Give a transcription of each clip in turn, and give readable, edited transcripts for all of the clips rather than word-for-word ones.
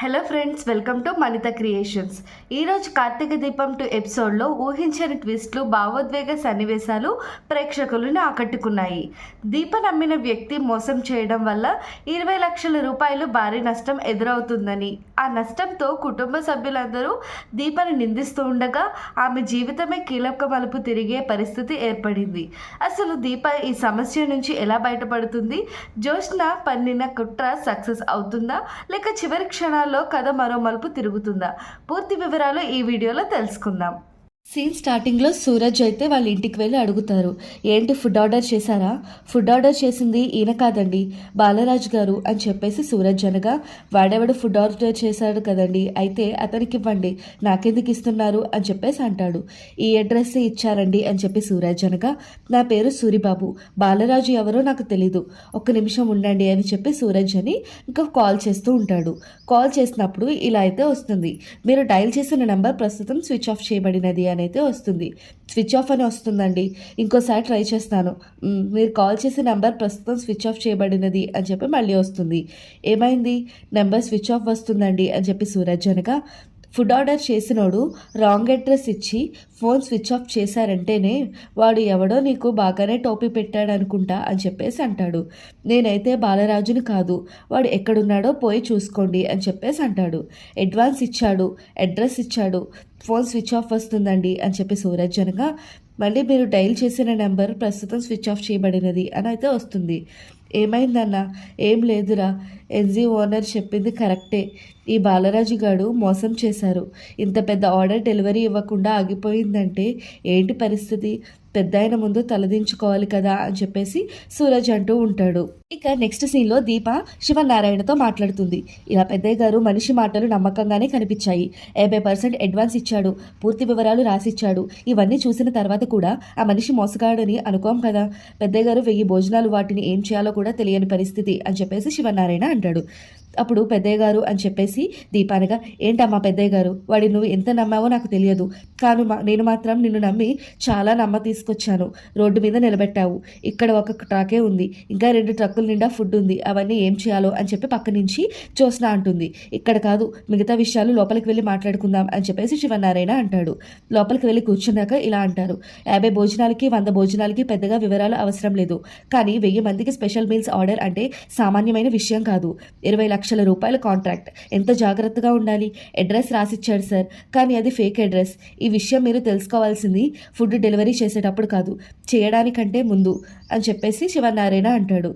Hello friends, welcome to Manitha creations. ఈరోజు కార్తీక దీపం 2 ఎపిసోడ్లో ఊహించని ట్విస్ట్లు, భావోద్వేగ సన్నివేశాలు ప్రేక్షకులను ఆకట్టుకున్నాయి. దీప నమ్మిన వ్యక్తి మోసం చేయడం వల్ల 20 లక్షల రూపాయలు భారీ నష్టం ఎదురవుతుందని, ఆ నష్టంతో కుటుంబ సభ్యులందరూ దీపను నిందిస్తూ ఉండగా ఆమె జీవితమే కీలక మలుపు తిరిగే పరిస్థితి ఏర్పడింది. అసలు దీప ఈ సమస్య నుంచి ఎలా బయటపడుతుంది? జ్యోత్స్న పన్నిన కుట్ర సక్సెస్ అవుతుందా, లేక చివరి క్షణాల్లో కథ మరో మలుపు తిరుగుతుందా? పూర్తి వివరాలు ఈ వీడియోలో తెలుసుకుందాం. సీన్ స్టార్టింగ్లో సూరజ్ అయితే వాళ్ళ ఇంటికి వెళ్ళి అడుగుతారు, ఏంటి ఫుడ్ ఆర్డర్ చేశారా? ఫుడ్ ఆర్డర్ చేసింది ఈయన కాదండి, బాలరాజు గారు అని చెప్పేసి సూరజ్ అనగా, వాడెవడు ఫుడ్ ఆర్డర్ చేశాడు కదండి, అయితే అతనికి ఇవ్వండి, నాకెందుకు ఇస్తున్నారు అని చెప్పేసి అంటాడు. ఈ అడ్రస్ ఇచ్చారండి అని చెప్పి సూరజ్ అనగా, నా పేరు సూరిబాబు, బాలరాజు ఎవరో నాకు తెలీదు, ఒక్క నిమిషం ఉండండి అని చెప్పి సూరజ్ అని ఇంకా కాల్ చేస్తూ ఉంటాడు. కాల్ చేసినప్పుడు ఇలా అయితే వస్తుంది, మీరు డయల్ చేసిన నెంబర్ ప్రస్తుతం స్విచ్ ఆఫ్ చేయబడినది అని అయితే వస్తుంది. స్విచ్ ఆఫ్ అని వస్తుందండి, ఇంకోసారి ట్రై చేస్తాను, మీరు కాల్ చేసే నెంబర్ ప్రస్తుతం స్విచ్ ఆఫ్ చేయబడినది అని చెప్పి మళ్ళీ వస్తుంది. ఏమైంది, నెంబర్ స్విచ్ ఆఫ్ వస్తుందండి అని చెప్పి సూరజ్ అనగా, ఫుడ్ ఆర్డర్ చేసినోడు రాంగ్ అడ్రస్ ఇచ్చి ఫోన్ స్విచ్ ఆఫ్ చేశారంటేనే వాడు ఎవడో నీకు బాగానే టోపీ పెట్టాడు అనుకుంటా అని చెప్పేసి అంటాడు. నేనైతే బాలరాజుని కాదు, వాడు ఎక్కడున్నాడో పోయి చూసుకోండి అని చెప్పేసి అంటాడు. అడ్వాన్స్ ఇచ్చాడు, అడ్రస్ ఇచ్చాడు, ఫోన్ స్విచ్ ఆఫ్ వస్తుందండి అని చెప్పి సూరజ్ అనగా, మళ్ళీ మీరు డైల్ చేసిన నెంబర్ ప్రస్తుతం స్విచ్ ఆఫ్ చేయబడినది అని అయితే వస్తుంది. ఏమైందన్నా? ఏం లేదురా, ఎన్జీ ఓనర్ చెప్పింది కరెక్టే, ఈ బాలరాజు గారు మోసం చేశారు, ఇంత పెద్ద ఆర్డర్ డెలివరీ ఇవ్వకుండా ఆగిపోయిందంటే ఏంటి పరిస్థితి, పెద్ద ఆయన ముందు తలదించుకోవాలి కదా అని చెప్పేసి సూరజ్ అంటూ ఉంటాడు. ఇక నెక్స్ట్ సీన్లో దీప శివనారాయణతో మాట్లాడుతుంది. ఇలా పెద్దయ్య గారు మనిషి మాటలు నమ్మకంగానే కనిపించాయి, 50% అడ్వాన్స్ ఇచ్చాడు, పూర్తి వివరాలు రాసిచ్చాడు, ఇవన్నీ చూసిన తర్వాత కూడా ఆ మనిషి మోసగాడని అనుకోం కదా, పెద్దయ్య గారు 1000 భోజనాలు, వాటిని ఏం చేయాలో కూడా తెలియని పరిస్థితి అని చెప్పేసి శివనారాయణ అంటాడు. అప్పుడు పెద్దయ్య గారు అని చెప్పేసి దీపానగా, ఏంటమ్మా పెద్దయ్య గారు, వాడి నువ్వు ఎంత నమ్మావో నాకు తెలియదు, కానీ నేను మాత్రం నిన్ను నమ్మి చాలా తీసుకొచ్చాను, రోడ్డు మీద నిలబెట్టావు, ఇక్కడ ఒక ట్రకే ఉంది, ఇంకా 2 ట్రక్కుల నిండా ఫుడ్ ఉంది, అవన్నీ ఏం చేయాలో అని చెప్పి పక్క నుంచి జ్యోత్స్న అంటుంది. ఇక్కడ కాదు, మిగతా విషయాలు లోపలికి వెళ్ళి మాట్లాడుకుందాం అని చెప్పేసి శివనారాయణ అంటాడు. లోపలికి వెళ్ళి కూర్చున్నాక ఇలా అంటారు, 50 భోజనాలకి 100 భోజనాలకి పెద్దగా వివరాలు అవసరం లేదు, కానీ 1000 మందికి స్పెషల్ మీల్స్ ఆర్డర్ అంటే సామాన్యమైన విషయం కాదు, 20 లక్షల రూపాయల కాంట్రాక్ట్, ఎంత జాగ్రత్తగా ఉండాలి. అడ్రస్ రాసిచ్చాడు సార్, కానీ అది ఫేక్ అడ్రస్, ఈ విషయం మీరు తెలుసుకోవాల్సింది ఫుడ్ డెలివరీ చేసేటప్పుడు కాదు, చేయడానికంటే ముందు అని చెప్పేసి శివనారాయణ అంటాడు.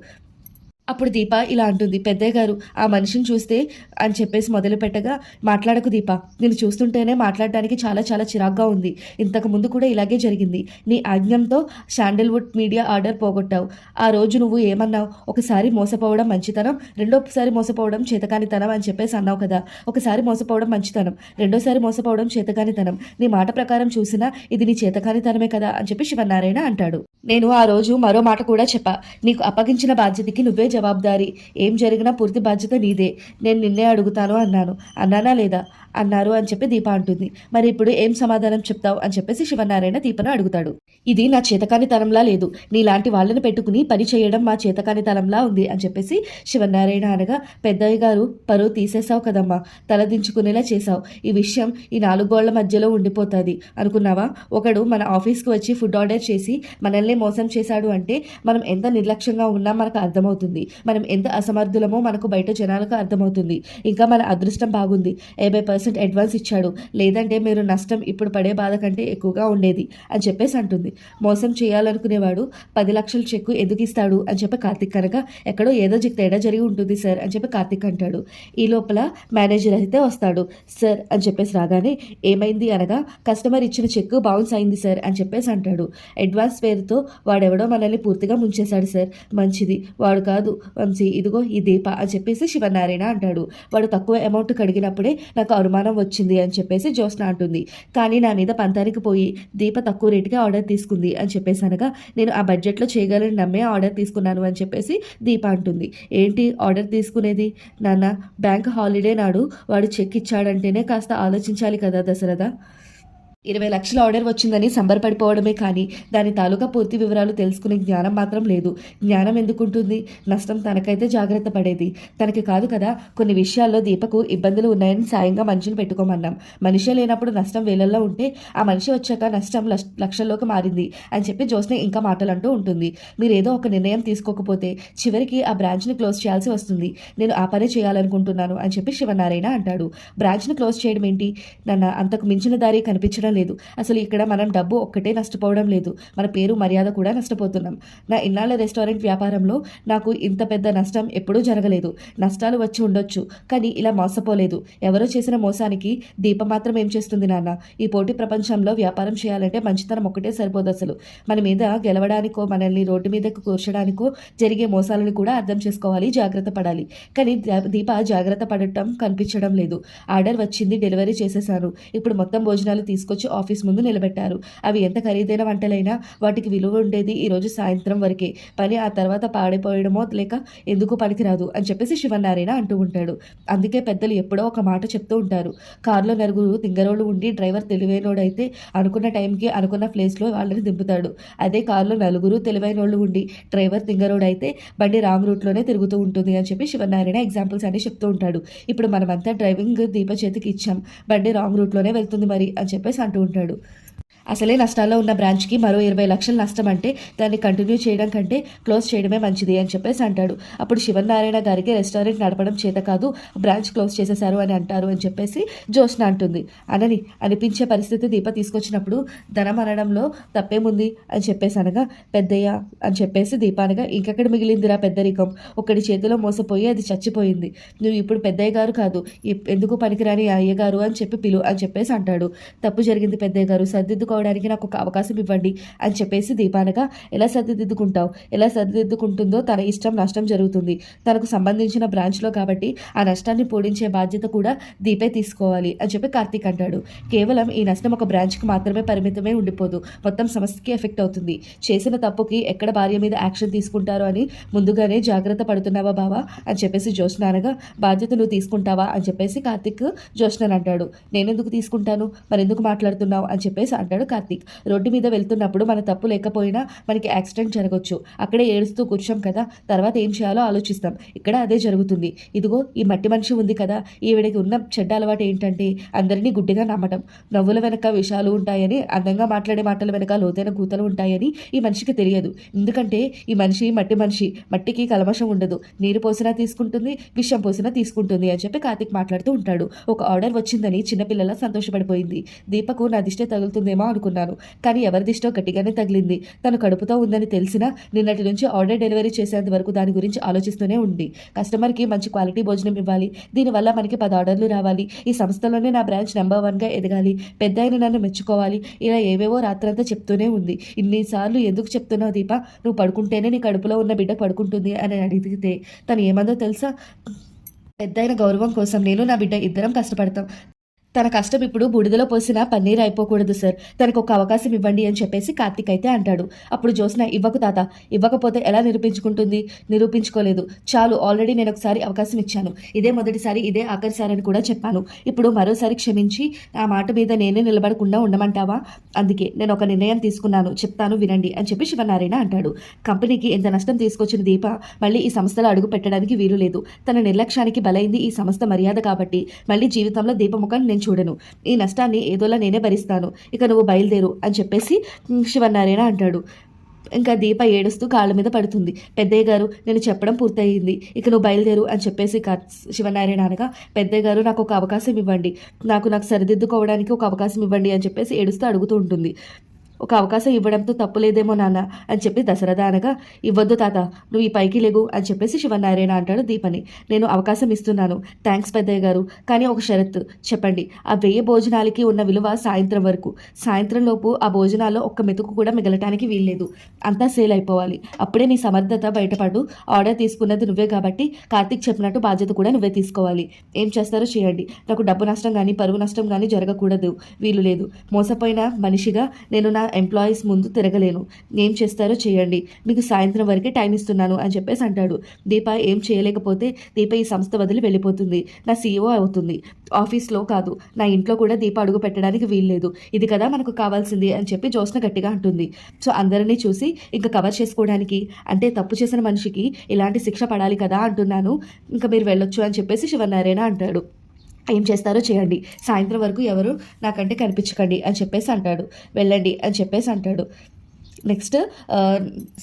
అప్పుడు దీప ఇలా అంటుంది, పెద్దయ్య గారు ఆ మనిషిని చూస్తే అని చెప్పేసి మొదలు పెట్టగా, మాట్లాడకు దీప, నేను చూస్తుంటేనే మాట్లాడడానికి చాలా చాలా చిరాగ్గా ఉంది, ఇంతకు ముందు కూడా ఇలాగే జరిగింది, నీ ఆజ్ఞంతో శాండల్వుడ్ మీడియా ఆర్డర్ పోగొట్టావు, ఆ రోజు నువ్వు ఏమన్నావు, ఒకసారి మోసపోవడం మంచితనం, రెండోసారి మోసపోవడం చేతకానితనం అని చెప్పేసి అన్నావు కదా, ఒకసారి మోసపోవడం మంచితనం, రెండోసారి మోసపోవడం చేతకానితనం, నీ మాట ప్రకారం చూసినా ఇది నీ చేతకానితనమే కదా అని చెప్పి శివనారాయణ అంటాడు. నేను ఆ రోజు మరో మాట కూడా చెప్పా, నీకు అప్పగించిన బాధ్యతకి నువ్వే జవాబుదారీ, ఏం జరిగినా పూర్తి బాధ్యత నీదే, నేను నిన్నే అడుగుతాను అన్నానా లేదా అన్నారు అని చెప్పి దీప అంటుంది. మరి ఇప్పుడు ఏం సమాధానం చెప్తావు అని చెప్పేసి శివనారాయణ దీపను అడుగుతాడు. ఇది నా చేతకానితనంలా లేదు, నీలాంటి వాళ్ళని పెట్టుకుని పని చేయడం మా చేతకానితనంలా ఉంది అని చెప్పేసి శివనారాయణ అనగా, పెద్దయ్య గారు పరువు తీసేసావు కదమ్మా, తలదించుకునేలా చేసావు, ఈ విషయం ఈ 4 గోళ్ల మధ్యలో ఉండిపోతుంది అనుకున్నావా? ఒకడు మన ఆఫీస్కి వచ్చి ఫుడ్ ఆర్డర్ చేసి మనల్ని మోసం చేశాడు అంటే మనం ఎంత నిర్లక్ష్యంగా ఉన్నా మనకు అర్థమవుతుంది, మనం ఎంత అసమర్థులమో మనకు బయట జనాలకు అర్థమవుతుంది, ఇంకా మన అదృష్టం బాగుంది, 50% అడ్వాన్స్ ఇచ్చాడు, లేదంటే మీరు నష్టం ఇప్పుడు పడే బాధ కంటే ఎక్కువగా ఉండేది అని చెప్పేసి అంటుంది. మోసం చేయాలనుకునేవాడు 10 లక్షల చెక్కు ఎందుకు ఇస్తాడు అని చెప్పి కార్తిక్ అనగా, ఎక్కడో ఏదో తేడా జరిగి ఉంటుంది సార్ అని చెప్పి కార్తిక్ అంటాడు. ఈ లోపల మేనేజర్ అయితే వస్తాడు. సార్ అని చెప్పేసి రాగానే, ఏమైంది అనగా, కస్టమర్ ఇచ్చిన చెక్కు బౌన్స్ అయింది సార్ అని చెప్పేసి అంటాడు. అడ్వాన్స్ పేరుతో వాడెవడో మనల్ని పూర్తిగా ముంచేశాడు సార్, మంచిది వాడు కాదు వంశీ, ఇదిగో ఈ దీప అని చెప్పేసి శివనారాయణ అంటాడు. వాడు తక్కువ అమౌంట్ కడిగినప్పుడే నాకు అనుమానం వచ్చింది అని చెప్పేసి జ్యోత్స్న అంటుంది. కానీ నా మీద పంతానికి పోయి దీప తక్కువ రేటుగా ఆర్డర్ తీసుకుంది అని చెప్పేసి అనగా, నేను ఆ బడ్జెట్లో చేయగలని నమ్మే ఆర్డర్ తీసుకున్నాను అని చెప్పేసి దీప అంటుంది. ఏంటి ఆర్డర్ తీసుకునేది నాన్న, బ్యాంక్ హాలిడే నాడు వాడు చెక్ ఇచ్చాడంటేనే కాస్త ఆలోచించాలి కదా దశరథ. 20 లక్షల ఆర్డర్ వచ్చిందని సంబరపడిపోవడమే కానీ దాని తాలూకా పూర్తి వివరాలు తెలుసుకునే జ్ఞానం మాత్రం లేదు. జ్ఞానం ఎందుకుంటుంది? నష్టం తనకైతే జాగ్రత్త పడేది, తనకి కాదు కదా. కొన్ని విషయాల్లో దీపకు ఇబ్బందులు ఉన్నాయని సాయంగా మనిషిని పెట్టుకోమన్నాం. మనిషే లేనప్పుడు నష్టం వేలల్లో ఉంటే ఆ మనిషి వచ్చాక నష్టం లక్షల్లోకి మారింది అని చెప్పి జ్యోత్స్న ఇంకా మాటలంటూ ఉంటుంది. మీరు ఏదో ఒక నిర్ణయం తీసుకోకపోతే చివరికి ఆ బ్రాంచ్ని క్లోజ్ చేయాల్సి వస్తుంది. నేను ఆ పనే చేయాలనుకుంటున్నాను అని చెప్పి శివనారాయణ అంటాడు. బ్రాంచ్ని క్లోజ్ చేయడం ఏంటి నన్ను? అంతకు మించిన దారి కనిపించడం లేదు. అసలు ఇక్కడ మనం డబ్బు ఒక్కటే నష్టపోవడం లేదు, మన పేరు మర్యాద కూడా నష్టపోతున్నాం. నా ఇన్నాళ్ళ రెస్టారెంట్ వ్యాపారంలో నాకు ఇంత పెద్ద నష్టం ఎప్పుడూ జరగలేదు. నష్టాలు వచ్చి ఉండొచ్చు కానీ ఇలా మోసపోలేదు. ఎవరో చేసిన మోసానికి దీప మాత్రం ఏం చేస్తుంది నాన్న? ఈ పోటీ ప్రపంచంలో వ్యాపారం చేయాలంటే మంచితనం ఒక్కటే సరిపోదు. అసలు మన మీద గెలవడానికో మనల్ని రోడ్డు మీదకు కూర్చడానికో జరిగే మోసాలను కూడా అర్థం చేసుకోవాలి, జాగ్రత్త పడాలి. కానీ దీప జాగ్రత్త పడటం కనిపించడం లేదు. ఆర్డర్ వచ్చింది, డెలివరీ చేసేసాను. ఇప్పుడు మొత్తం భోజనాలు తీసుకొచ్చి ఆఫీస్ ముందు నిలబెట్టారు. అవి ఎంత ఖరీదైన వంటలైనా వాటికి విలువ ఉండేది ఈరోజు సాయంత్రం వరకే. పని ఆ తర్వాత పాడైపోయడమో లేక ఎందుకు పనికిరాదు అని చెప్పేసి శివనారాయణ అంటూ ఉంటాడు. అందుకే పెద్దలు ఎప్పుడో ఒక మాట చెప్తూ ఉంటారు. కారులో నలుగురు తింగరోళ్ళు ఉండి డ్రైవర్ తెలివైనోడైతే అనుకున్న టైంకి అనుకున్న ప్లేస్లో వాళ్ళని దింపుతాడు. అదే కారులో నలుగురు తెలివైనోళ్ళు ఉండి డ్రైవర్ తింగరోడైతే బండి రాంగ్ రూట్లోనే తిరుగుతూ ఉంటుంది అని చెప్పి శివనారాయణ ఎగ్జాంపుల్స్ అని చెప్తూ ఉంటాడు. ఇప్పుడు మనమంతా డ్రైవింగ్ దీప చేతికి ఇచ్చాం, బండి రాంగ్ రూట్లోనే వెళ్తుంది మరి అని చెప్పేసి అంటూ ఉంటాడు. అసలే నష్టాల్లో ఉన్న బ్రాంచ్కి మరో 20 లక్షల నష్టం అంటే దాన్ని కంటిన్యూ చేయడం కంటే క్లోజ్ చేయడమే మంచిది అని చెప్పేసి అంటాడు. అప్పుడు శివనారాయణ గారికి రెస్టారెంట్ నడపడం చేత కాదు, బ్రాంచ్ క్లోజ్ చేసేశారు అని అంటారు అని చెప్పేసి జ్యోత్స్న అంటుంది. అనిపించే పరిస్థితి దీప తీసుకొచ్చినప్పుడు ధనం అనడంలో తప్పేముంది అని చెప్పేసి అనగా, పెద్దయ్య అని చెప్పేసి దీప అనగా, ఇంకెక్కడ మిగిలిందిరా పెద్దరికం? ఒకటి చేతిలో మోసపోయి అది చచ్చిపోయింది. నువ్వు ఇప్పుడు పెద్దయ్య గారు కాదు, ఎందుకు పనికిరాని అయ్యగారు అని చెప్పి పిలు అని చెప్పేసి అంటాడు. తప్పు జరిగింది పెద్దయ్య గారు, సర్దిద్దుకోవడానికి నాకు ఒక అవకాశం ఇవ్వండి అని చెప్పేసి దీపానగా, ఎలా సర్దిదిద్దుకుంటావు? ఎలా సర్దిదిద్దుకుంటుందో తన ఇష్టం, నష్టం జరుగుతుంది తనకు సంబంధించిన బ్రాంచ్లో కాబట్టి ఆ నష్టాన్ని పూడించే బాధ్యత కూడా దీపే తీసుకోవాలి అని చెప్పి కార్తీక్ అంటాడు. కేవలం ఈ నష్టం ఒక బ్రాంచ్కి మాత్రమే పరిమితమే ఉండిపోదు, మొత్తం సంస్థకి ఎఫెక్ట్ అవుతుంది. చేసిన తప్పుకి ఎక్కడ భార్య మీద యాక్షన్ తీసుకుంటారో అని ముందుగానే జాగ్రత్త పడుతున్నావా బావా అని చెప్పేసి జ్యోత్స్న అనగా, బాధ్యత నువ్వు తీసుకుంటావా అని చెప్పేసి కార్తీక్ జ్యోత్స్నని అంటాడు. నేనెందుకు తీసుకుంటాను, మరెందుకు మాట్లాడుతున్నావు అని చెప్పేసి అంటాడు కార్తీక్. రోడ్డు మీద వెళ్తున్నప్పుడు మన తప్పు లేకపోయినా మనకి యాక్సిడెంట్ జరగచ్చు, అక్కడే ఏడుస్తూ కూర్చోం కదా, తర్వాత ఏం చేయాలో ఆలోచిస్తాం. ఇక్కడ అదే జరుగుతుంది. ఇదిగో ఈ మట్టి మనిషి ఉంది కదా, ఈవిడికి ఉన్న చెడ్డ అలవాటు ఏంటంటే అందరినీ గుడ్డిగా నమ్మటం. నవ్వుల వెనక విషయాలు ఉంటాయని, అందంగా మాట్లాడే మాటల వెనక లోతైన కూతలు ఉంటాయని ఈ మనిషికి తెలియదు. ఎందుకంటే ఈ మనిషి మట్టి మనిషి, మట్టికి కల్మషం ఉండదు, నీరు పోసినా తీసుకుంటుంది, విషం పోసినా తీసుకుంటుంది అని చెప్పి కార్తీక్ మాట్లాడుతూ ఉంటాడు. ఒక ఆర్డర్ వచ్చిందని చిన్నపిల్లల సంతోషపడిపోయింది. దీపకు నా దిష్టే తగులుతుందేమో అనుకున్నాను, కానీ ఎవరి దిష్టో గట్టిగానే తగిలింది. తను కడుపుతో ఉందని తెలిసినా నిన్నటి నుంచి ఆర్డర్ డెలివరీ చేసేంత వరకు దాని గురించి ఆలోచిస్తూనే ఉంది. కస్టమర్కి మంచి క్వాలిటీ భోజనం ఇవ్వాలి, దీనివల్ల మనకి 10 ఆర్డర్లు రావాలి, ఈ సంస్థలోనే నా బ్రాంచ్ నెంబర్ 1గా ఎదగాలి, పెద్ద అయిన నన్ను మెచ్చుకోవాలి, ఇలా ఏవేవో రాత్రంతా చెప్తూనే ఉంది. ఇన్నిసార్లు ఎందుకు చెప్తున్నావు దీప? నువ్వు పడుకుంటేనే నీ కడుపులో ఉన్న బిడ్డ పడుకుంటుంది అని అడిగితే తను ఏమందో తెలుసా? పెద్దయిన గౌరవం కోసం నేను నా బిడ్డ ఇద్దరం కష్టపడతాం. తన కష్టం ఇప్పుడు బూడిదలో పోసిన పన్నీర్ అయిపోకూడదు సార్, తనకు ఒక అవకాశం ఇవ్వండి అని చెప్పేసి కార్తీక్ అయితే అంటాడు. అప్పుడు జ్యోత్స్న, ఇవ్వకు తాత, ఇవ్వకపోతే ఎలా నిరూపించుకుంటుంది? నిరూపించుకోలేదు, చాలు, ఆల్రెడీ నేను ఒకసారి అవకాశం ఇచ్చాను, ఇదే మొదటిసారి, ఇదే ఆఖరిసారి అని కూడా చెప్పాను. ఇప్పుడు మరోసారి క్షమించి ఆ మాట మీద నేనే నిలబడకుండా ఉండమంటావా? అందుకే నేను ఒక నిర్ణయం తీసుకున్నాను, చెప్తాను వినండి అని చెప్పి శివనారాయణ అంటాడు. కంపెనీకి ఎంత నష్టం తీసుకొచ్చిన దీప మళ్ళీ ఈ సంస్థలో అడుగు పెట్టడానికి వీలు లేదు. తన నిర్లక్ష్యానికి బలైంది ఈ సంస్థ మర్యాద కాబట్టి మళ్ళీ జీవితంలో దీపముఖం నేను చూడను. ఈ నష్టాన్ని ఏదోలా నేనే భరిస్తాను, ఇక నువ్వు బయలుదేరు అని చెప్పేసి శివనారాయణ అంటాడు. ఇంకా దీప ఏడుస్తూ కాళ్ళ మీద పడుతుంది. పెద్దయ్య గారు, నేను చెప్పడం పూర్తయింది, ఇక నువ్వు బయలుదేరు అని చెప్పేసి శివనారాయణ అనగా, పెద్దయ్య గారు నాకు ఒక అవకాశం ఇవ్వండి, నాకు సరిదిద్దుకోవడానికి ఒక అవకాశం ఇవ్వండి అని చెప్పేసి ఏడుస్తూ అడుగుతూ ఉంటుంది. ఒక అవకాశం ఇవ్వడంతో తప్పులేదేమో నాన్న అని చెప్పి దశరథ అనగా, ఇవ్వద్దు తాత, నువ్వు ఈ పైకి లేగు అని చెప్పేసి శివనారాయణ అంటాడు దీపని. నేను అవకాశం ఇస్తున్నాను, థ్యాంక్స్ పెద్దయ్య గారు, కానీ ఒక షరతు చెప్పండి. ఆ 1000 భోజనాలకి ఉన్న విలువ సాయంత్రం వరకు, సాయంత్రం లోపు ఆ భోజనాల్లో ఒక్క మెతుకు కూడా మిగలటానికి వీల్లేదు, అంతా సేల్ అయిపోవాలి, అప్పుడే నీ సమర్థత బయటపడు. ఆర్డర్ తీసుకున్నది నువ్వే కాబట్టి కార్తీక్ చెప్పినట్టు బాధ్యత కూడా నువ్వే తీసుకోవాలి. ఏం చేస్తారో చేయండి, నాకు డబ్బు నష్టం కానీ పరువు నష్టం కానీ జరగకూడదు, వీలు లేదు. మోసపోయిన మనిషిగా నేను నా ఎంప్లాయీస్ ముందు తిరగలేను. ఏం చేస్తారో చేయండి, మీకు సాయంత్రం వరకే టైం ఇస్తున్నాను అని చెప్పేసి అంటాడు. దీప ఏం చేయలేకపోతే దీప ఈ సంస్థ వదిలి వెళ్ళిపోతుంది. నా CEO అవుతుంది. ఆఫీస్లో కాదు, నా ఇంట్లో కూడా దీప అడుగు పెట్టడానికి వీల్లేదు. ఇది కదా మనకు కావాల్సింది అని చెప్పి జ్యోత్స్న గట్టిగా అంటుంది. సో అందరినీ చూసి ఇంకా కవర్ చేసుకోవడానికి, అంటే తప్పు చేసిన మనిషికి ఇలాంటి శిక్ష పడాలి కదా అంటున్నాను, ఇంకా మీరు వెళ్ళొచ్చు అని చెప్పేసి శివనారాయణ అంటాడు. ఏం చేస్తారో చేయండి, సాయంత్రం వరకు ఎవరు నాకంటే కనిపించకండి అని చెప్పేసి అంటాడు. వెళ్ళండి అని చెప్పేసి అంటాడు. నెక్స్ట్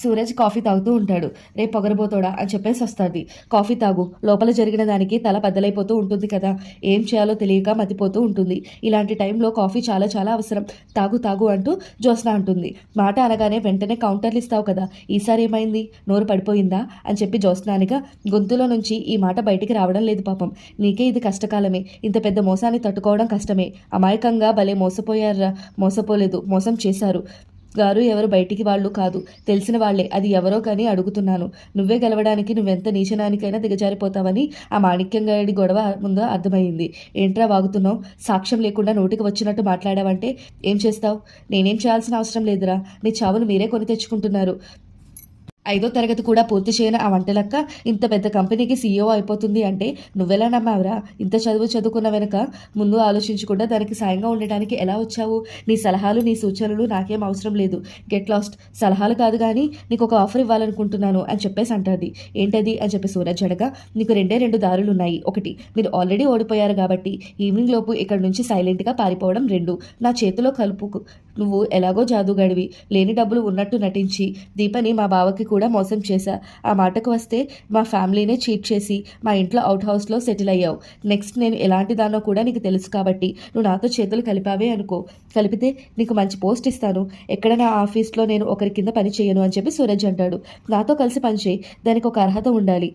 సూరజ్ కాఫీ తాగుతూ ఉంటాడు. రేపు పొగరబోతోడా అని చెప్పేసి వస్తుంది. కాఫీ తాగు, లోపల జరిగిన దానికి తల బద్దలైపోతూ ఉంటుంది కదా, ఏం చేయాలో తెలియక మతిపోతూ ఉంటుంది. ఇలాంటి టైంలో కాఫీ చాలా చాలా అవసరం, తాగు తాగు అంటూ జ్యోత్స్న అంటుంది. మాట అనగానే వెంటనే కౌంటర్లు ఇస్తావు కదా, ఈసారి ఏమైంది, నోరు పడిపోయిందా అని చెప్పి జ్యోత్స్నానిగా గొంతులో నుంచి ఈ మాట బయటికి రావడం లేదు. పాపం నీకే ఇది కష్టకాలమే, ఇంత పెద్ద మోసాన్ని తట్టుకోవడం కష్టమే. అమాయకంగా భలే మోసపోయారా, మోసపోలేదు, మోసం చేశారు గారు. ఎవరు బయటికి వాళ్ళు కాదు, తెలిసిన వాళ్లే, అది ఎవరో కానీ అడుగుతున్నాను. నువ్వే గెలవడానికి నువ్వెంత నీచనానికైనా దిగజారిపోతావని ఆ మాణిక్యం గారి గొడవ ముందు అర్థమైంది. ఏంట్రా వాగుతున్నావు, సాక్ష్యం లేకుండా నోటికి వచ్చినట్టు మాట్లాడావంటే ఏం చేస్తావు? నేనేం చేయాల్సిన అవసరం లేదురా, నీ చావును మీరే కొని తెచ్చుకుంటున్నారు. 5వ తరగతి కూడా పూర్తి చేయని ఆ వంటలక్క ఇంత పెద్ద కంపెనీకి CEO అయిపోతుంది అంటే నువ్వెలా నమ్మావురా? ఇంత చదువుకున్న వెనుక ముందు ఆలోచించకుండా దానికి సాయంగా ఉండటానికి ఎలా వచ్చావు? నీ సలహాలు నీ సూచనలు నాకేం అవసరం లేదు. Get lost. సలహాలు కాదు కానీ నీకు ఒక ఆఫర్ ఇవ్వాలనుకుంటున్నాను అని చెప్పేసి అంటుంది. ఏంటది అని చెప్పి సూరజ్ అడగా, నీకు 2 దారులు ఉన్నాయి. ఒకటి, మీరు ఆల్రెడీ ఓడిపోయారు కాబట్టి ఈవినింగ్ లోపు ఇక్కడ నుంచి సైలెంట్గా పారిపోవడం. 2, నా చేతిలో కలుపు. నువ్వు ఎలాగో జాదుగాడివి, లేని డబ్బులు ఉన్నట్టు నటించి దీపని మా బావకి కూడా మోసం చేశా. ఆ మాటకు వస్తే మా ఫ్యామిలీనే చీట్ చేసి మా ఇంట్లో అవుట్ హౌస్లో సెటిల్ అయ్యావు. నెక్స్ట్ నేను ఎలాంటి దానో కూడా నీకు తెలుసు కాబట్టి నువ్వు నాతో చేతులు కలిపావే అనుకో, కలిపితే నీకు మంచి పోస్ట్ ఇస్తాను. ఎక్కడ నా ఆఫీస్లో నేను ఒకరి కింద పని చేయను అని చెప్పి సూరజ్ అంటాడు. నాతో కలిసి పనిచేయి, దానికి ఒక అర్హత ఉండాలి.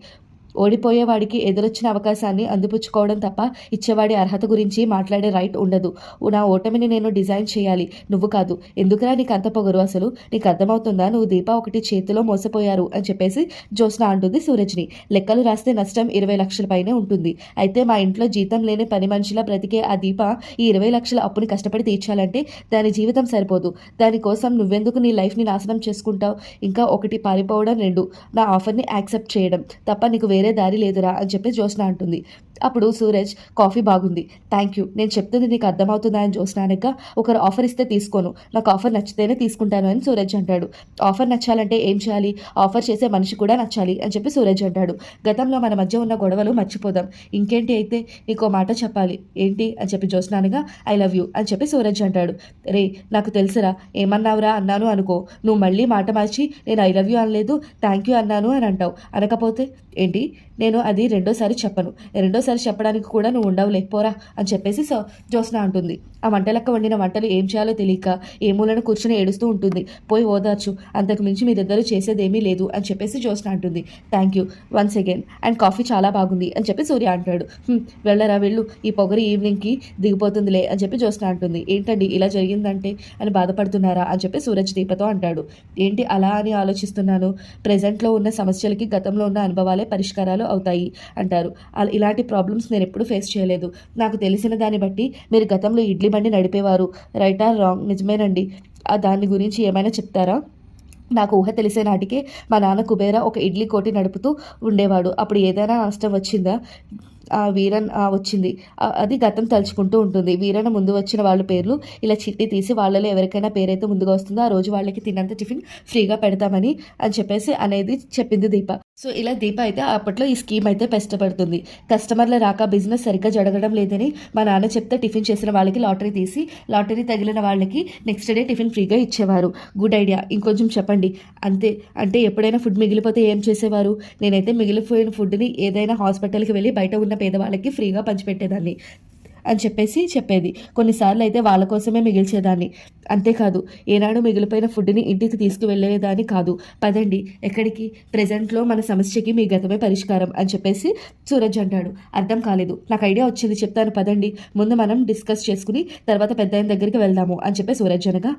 ఓడిపోయేవాడికి ఎదురొచ్చిన అవకాశాన్ని అందిపుచ్చుకోవడం తప్ప ఇచ్చేవాడి అర్హత గురించి మాట్లాడే రైట్ ఉండదు. నా ఓటమిని నేను డిజైన్ చేయాలి, నువ్వు కాదు. ఎందుకురా నీకు అంత పొగరు? అసలు నీకు అర్థమవుతుందా? నువ్వు దీప ఒకటి చేతిలో మోసపోయారు అని చెప్పేసి జ్యోత్స్న అంటుంది సూరజ్ని. లెక్కలు రాస్తే నష్టం 20 లక్షల పైనే ఉంటుంది. అయితే మా ఇంట్లో జీతం లేని పని మనిషిలా బ్రతికే ఆ దీప ఈ 20 లక్షల అప్పుని కష్టపడి తీర్చాలంటే దాని జీవితం సరిపోదు. దానికోసం నువ్వెందుకు నీ లైఫ్ని నాశనం చేసుకుంటావు? ఇంకా 1 పారిపోవడం, 2 నా ఆఫర్ని యాక్సెప్ట్ చేయడం తప్ప నీకు వేరే దారి లేదురా అని చెప్పి జ్యోత్స్న అంటుంది. అప్పుడు సూరజ్, కాఫీ బాగుంది, థ్యాంక్ యూ, నేను చెప్తుంది నీకు అర్థమవుతుందా అని జ్యోత్స్న అనగా, ఒకరు ఆఫర్ ఇస్తే తీసుకోను, నాకు ఆఫర్ నచ్చితేనే తీసుకుంటాను అని సూరజ్ అంటాడు. ఆఫర్ నచ్చాలంటే ఏం చేయాలి? ఆఫర్ చేసే మనిషి కూడా నచ్చాలి అని చెప్పి సూరజ్ అంటాడు. గతంలో మన మధ్య ఉన్న గొడవలు మర్చిపోదాం, ఇంకేంటి అయితే నీకో మాట చెప్పాలి. ఏంటి అని చెప్పి జ్యోత్స్న అనగా, ఐ లవ్ యూ అని చెప్పి సూరజ్ అంటాడు. రే నాకు తెలుసురా, ఏమన్నావురా అన్నాను అనుకో, నువ్వు మళ్ళీ మాట మార్చి నేను ఐ లవ్ యూ అనలేదు థ్యాంక్ యూ అన్నాను అని అంటావు. అనకపోతే ఏంటి, నేను అది రెండోసారి చెప్పను, రెండోసారి చెప్పడానికి కూడా నువ్వు ఉండవు, లేకపోరా అని చెప్పేసి జ్యోత్స్న అంటుంది. ఆ వంటలక్క వండిన వంటలు ఏం చేయాలో తెలియక ఏ మూలను కూర్చొని ఏడుస్తూ ఉంటుంది. పోయి ఓదార్చు, అంతకు మించి మీరిద్దరూ చేసేదేమీ లేదు అని చెప్పేసి జ్యోత్స్న అంటుంది. Thank you once again, and coffee చాలా బాగుంది అని చెప్పి సూర్య అంటాడు. వెళ్ళరా వెళ్ళు, ఈ పొగరు ఈవినింగ్కి దిగిపోతుందిలే అని చెప్పి జ్యోత్స్న అంటుంది. ఏంటండి ఇలా జరిగిందంటే అని బాధపడుతున్నారా అని చెప్పి సూరజ్ దీపతో అంటాడు. ఏంటి అలా అని ఆలోచిస్తున్నాను, ప్రెజెంట్లో ఉన్న సమస్యలకి గతంలో ఉన్న అనుభవాలే పరిష్కారాలు అవుతాయి అంటారు. ఇలాంటి ప్రాబ్లమ్స్ నేను ఎప్పుడు ఫేస్ చేయలేదు. నాకు తెలిసిన దాన్ని బట్టి మీరు గతంలో ఇడ్లీ బండి నడిపేవారు, రైట్ ఆర్ రాంగ్? నిజమేనండి. దాని గురించి ఏమైనా చెప్తారా? నాకు ఊహ తెలిసే నాటికే మా నాన్న కుబేర ఒక ఇడ్లీ కోటి నడుపుతూ ఉండేవాడు. అప్పుడు ఏదైనా నష్టం వచ్చిందా? వీరన్ వచ్చింది. అది గతం తలుచుకుంటూ ఉంటుంది. వీరన్న ముందు వచ్చిన వాళ్ళ పేర్లు ఇలా చిట్టి తీసి వాళ్ళలో ఎవరికైనా పేరైతే ముందుగా వస్తుందో ఆ రోజు వాళ్ళకి తిన్నంత టిఫిన్ ఫ్రీగా పెడతామని అని చెప్పేసి అనేది చెప్పింది దీప. సో ఇలా దీప అయితే అప్పట్లో ఈ స్కీమ్ అయితే కష్టపడుతుంది. కస్టమర్ల రాక బిజినెస్ సరిగ్గా జరగడం లేదని మా నాన్న చెప్తే టిఫిన్ చేసిన వాళ్ళకి లాటరీ తీసి లాటరీ తగిలిన వాళ్ళకి నెక్స్ట్ డే టిఫిన్ ఫ్రీగా ఇచ్చేవారు. గుడ్ ఐడియా, ఇంకొంచెం చెప్పండి. అంతే. అంటే ఎప్పుడైనా ఫుడ్ మిగిలిపోతే ఏం చేసేవారు? నేనైతే మిగిలిపోయిన ఫుడ్ని ఏదైనా హాస్పిటల్కి వెళ్ళి బయట ఉన్న పేదవాళ్ళకి ఫ్రీగా పంచిపెట్టేదాన్ని అని చెప్పేసి చెప్పేది. కొన్నిసార్లు అయితే వాళ్ళ కోసమే మిగిల్చేదాన్ని. అంతేకాదు, ఏనాడు మిగిలిపోయిన ఫుడ్ని ఇంటికి తీసుకువెళ్ళేదాన్ని కాదు. పదండి. ఎక్కడికి? ప్రెజెంట్లో మన సమస్యకి మీ గతమే పరిష్కారం అని చెప్పేసి సూరజ్ అంటాడు. అర్థం కాలేదు, నాకు ఐడియా వచ్చింది, చెప్తాను పదండి. ముందు మనం డిస్కస్ చేసుకుని తర్వాత పెద్ద ఆయన దగ్గరికి వెళ్దాము అని చెప్పి సూరజ్ అనగా,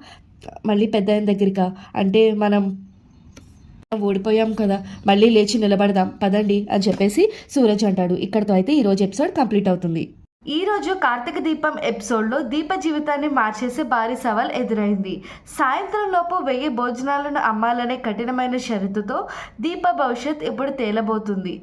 మళ్ళీ పెద్ద ఆయన దగ్గరికా? అంటే మనం ఓడిపోయాం కదా, మళ్ళీ లేచి నిలబడదాం పదండి అని చెప్పేసి సూరజ్ అంటాడు. ఇక్కడితో అయితే ఈరోజు ఎపిసోడ్ కంప్లీట్ అవుతుంది. ఈరోజు కార్తీక దీపం ఎపిసోడ్లో దీప జీవితాన్ని మార్చేసే భారీ సవాల్ ఎదురైంది. సాయంత్రం లోపు 1000 భోజనాలను అమ్మాలనే కఠినమైన షరతుతో దీప భవిష్యత్ ఇప్పుడు తేలబోతుంది.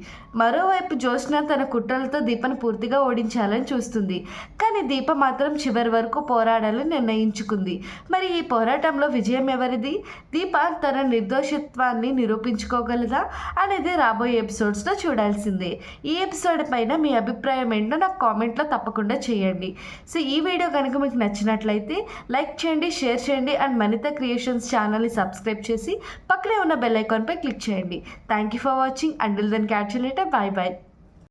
మరోవైపు జ్యోత్స్న తన కుట్రలతో దీపను పూర్తిగా ఓడించాలని చూస్తుంది. కానీ దీప మాత్రం చివరి వరకు పోరాడాలని నిర్ణయించుకుంది. మరి ఈ పోరాటంలో విజయం ఎవరిది? దీప తన నిర్దోషిత్వాన్ని నిరూపించుకోగలదా అనేది రాబోయే ఎపిసోడ్స్లో చూడాల్సిందే. ఈ ఎపిసోడ్ పైన మీ అభిప్రాయం ఏంటో నాకు కామెంట్లో తప్పకుండా చేయండి. సో ఈ వీడియో కనుక మీకు నచ్చినట్లయితే లైక్ చేయండి, షేర్ చేయండి అండ్ మనిత క్రియేషన్స్ ఛానల్ని సబ్స్క్రైబ్ చేసి పక్కనే ఉన్న బెల్ ఐకాన్పై క్లిక్ చేయండి. Thank you for watching. Until then catch you later. Bye by.